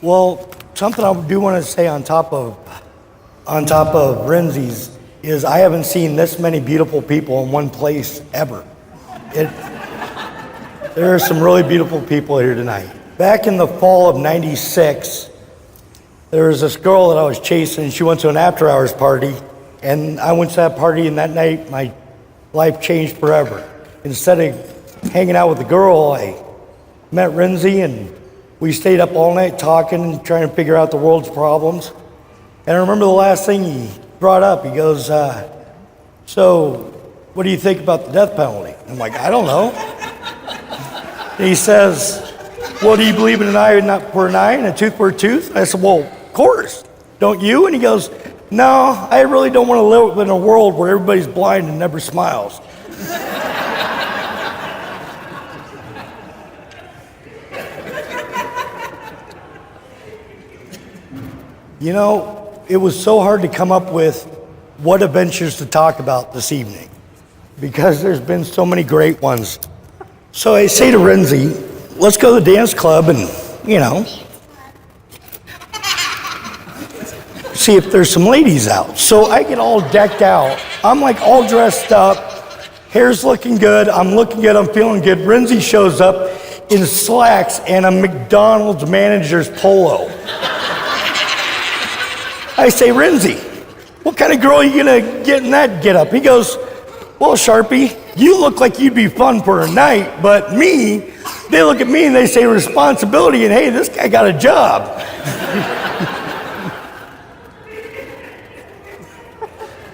Well, something I do want to say on top of Renze's is I haven't seen this many beautiful people in one place ever. There are some really beautiful people here tonight. Back in the fall of '96, there was this girl that I was chasing. She went to an after-hours party, and I went to that party, and that night my life changed forever. Instead of hanging out with the girl, I met Renze, and we stayed up all night talking and trying to figure out the world's problems. And I remember the last thing he brought up. He goes, so what do you think about the death penalty? I'm like, I don't know. And he says, well, do you believe in an eye for an eye and a tooth for a tooth? I said, well, of course. Don't you? And he goes, no, I really don't want to live in a world where everybody's blind and never smiles. You know, it was so hard to come up with what adventures to talk about this evening because there's been so many great ones. So I say to Renze, let's go to the dance club and, see if there's some ladies out. So I get all decked out. I'm like all dressed up, hair's looking good, I'm looking good, I'm feeling good. Renze shows up in slacks and a McDonald's manager's polo. I say, Renze, what kind of girl are you gonna get in that get up? He goes, well, Sharpie, you look like you'd be fun for a night, but me, they look at me and they say responsibility and hey, this guy got a job.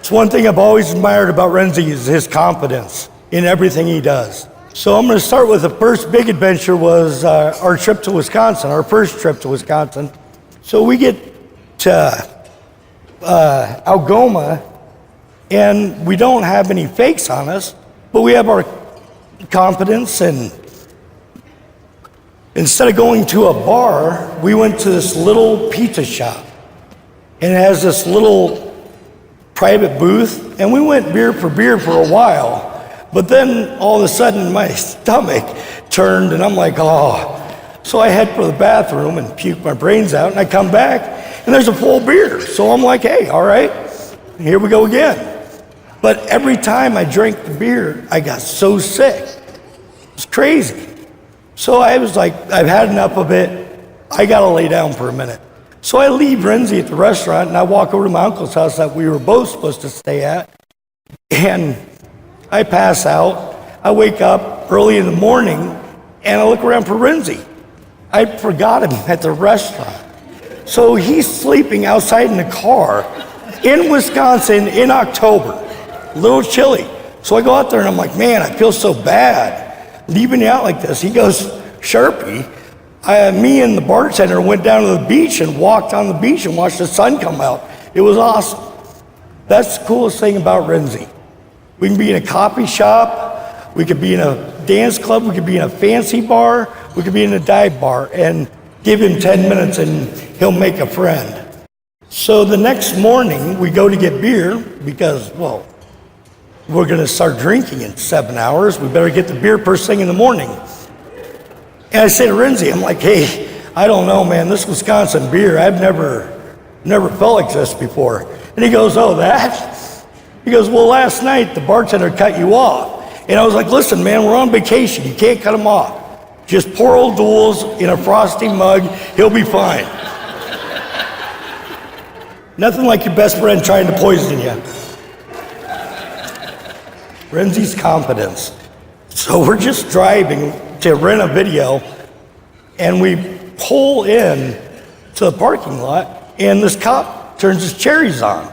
It's one thing I've always admired about Renze is his confidence in everything he does. So I'm gonna start with the first big adventure was our trip to Wisconsin, our first trip to Wisconsin. So we get to Algoma, and we don't have any fakes on us, but we have our confidence, and instead of going to a bar, we went to this little pizza shop, and it has this little private booth, and we went beer for a while, but then all of a sudden my stomach turned, and I'm like, oh. So I head for the bathroom and puke my brains out, and I come back, and there's a full beer. So I'm like, hey, all right, here we go again. But every time I drank the beer, I got so sick. It's crazy. So I was like, I've had enough of it. I gotta lay down for a minute. So I leave Renze at the restaurant, and I walk over to my uncle's house that we were both supposed to stay at. And I pass out. I wake up early in the morning, and I look around for Renze. I forgot him at the restaurant. So he's sleeping outside in the car in Wisconsin in October, a little chilly. So I go out there and I'm like, man, I feel so bad leaving you out like this. He goes, Sharpie, me and the bartender went down to the beach and walked on the beach and watched the sun come out. It was awesome. That's the coolest thing about Renze. We can be in a coffee shop, we could be in a dance club, we could be in a fancy bar, we could be in a dive bar, and give him 10 minutes and he'll make a friend. So the next morning we go to get beer because, well, we're gonna start drinking in 7 hours. We better get the beer first thing in the morning. And I say to Renze, I'm like, hey, I don't know, man, this Wisconsin beer, I've never felt like this before. And he goes, oh, that? He goes, well, last night the bartender cut you off. And I was like, listen, man, we're on vacation. You can't cut him off. Just pour Old Duels in a frosty mug. He'll be fine. Nothing like your best friend trying to poison you. Renze's confidence. So we're just driving to rent a video, and we pull in to the parking lot, and this cop turns his cherries on.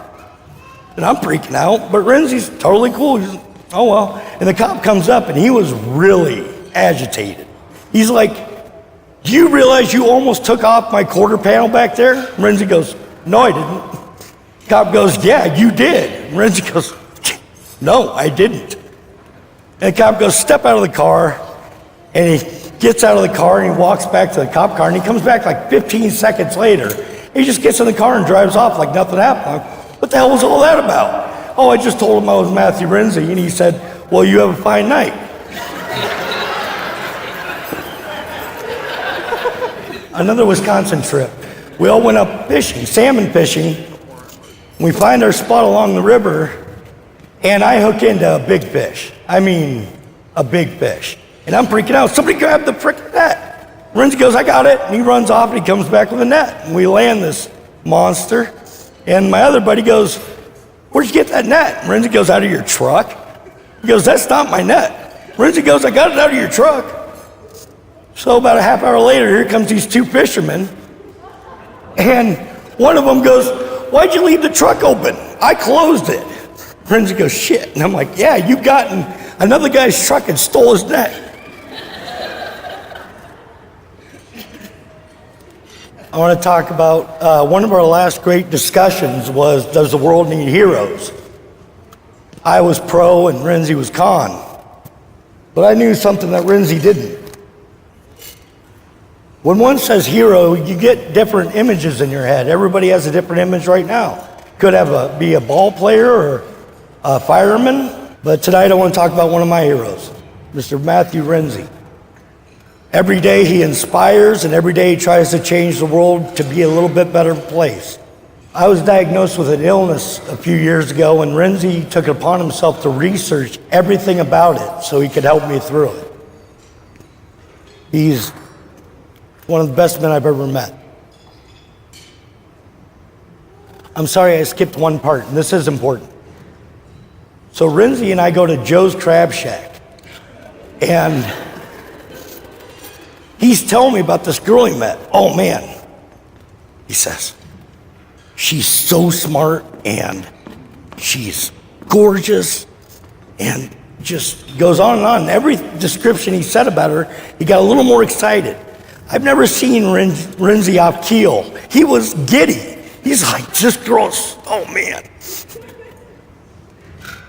And I'm freaking out, but Renze's totally cool. He's, oh well. And the cop comes up, and he was really agitated. He's like, do you realize you almost took off my quarter panel back there? Renze goes, no, I didn't. Cop goes, yeah, you did. Renze goes, no, I didn't. And the cop goes, step out of the car. And he gets out of the car and he walks back to the cop car, and he comes back like 15 seconds later. He just gets in the car and drives off like nothing happened. I'm like, what the hell was all that about? Oh, I just told him I was Matthew Renze, and he said, well, you have a fine night. another Wisconsin trip. We all went up fishing, salmon fishing. We find our spot along the river, and I hook into a big fish. I mean, a big fish. And I'm freaking out. Somebody grab the frickin' net. Renze goes, I got it. And he runs off, and he comes back with a net. And we land this monster. And my other buddy goes, where'd you get that net? And Renze goes, out of your truck. He goes, that's not my net. Renze goes, I got it out of your truck. So about a half hour later, here comes these two fishermen. And one of them goes, why'd you leave the truck open? I closed it. Renze goes, shit. And I'm like, yeah, you got in another guy's truck and stole his net. I want to talk about one of our last great discussions was, does the world need heroes? I was pro and Renze was con. But I knew something that Renze didn't. When one says hero, you get different images in your head. Everybody has a different image right now. Could have be a ball player or a fireman. But tonight I want to talk about one of my heroes, Mr. Matthew Renze. Every day he inspires, and every day he tries to change the world to be a little bit better place. I was diagnosed with an illness a few years ago, and Renze took it upon himself to research everything about it so he could help me through it. He's one of the best men I've ever met. I'm sorry I skipped one part, and this is important. So Renze and I go to Joe's Crab Shack, and he's telling me about this girl he met. Oh man, he says, she's so smart and she's gorgeous, and just goes on and on. Every description he said about her, he got a little more excited. I've never seen Renze off keel. He was giddy. He's like, this girl's, oh man.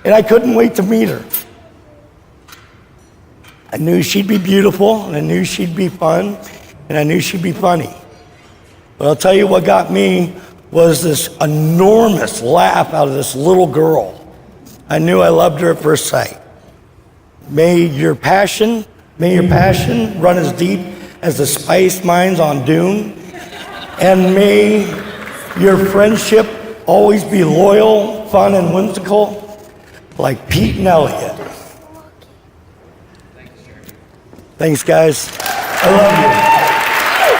And I couldn't wait to meet her. I knew she'd be beautiful, and I knew she'd be fun, and I knew she'd be funny. But I'll tell you what got me was this enormous laugh out of this little girl. I knew I loved her at first sight. May your passion run as deep as the spiced mines on Dune, and may your friendship always be loyal, fun, and whimsical, like Pete and Elliot. Thanks, guys. I love you.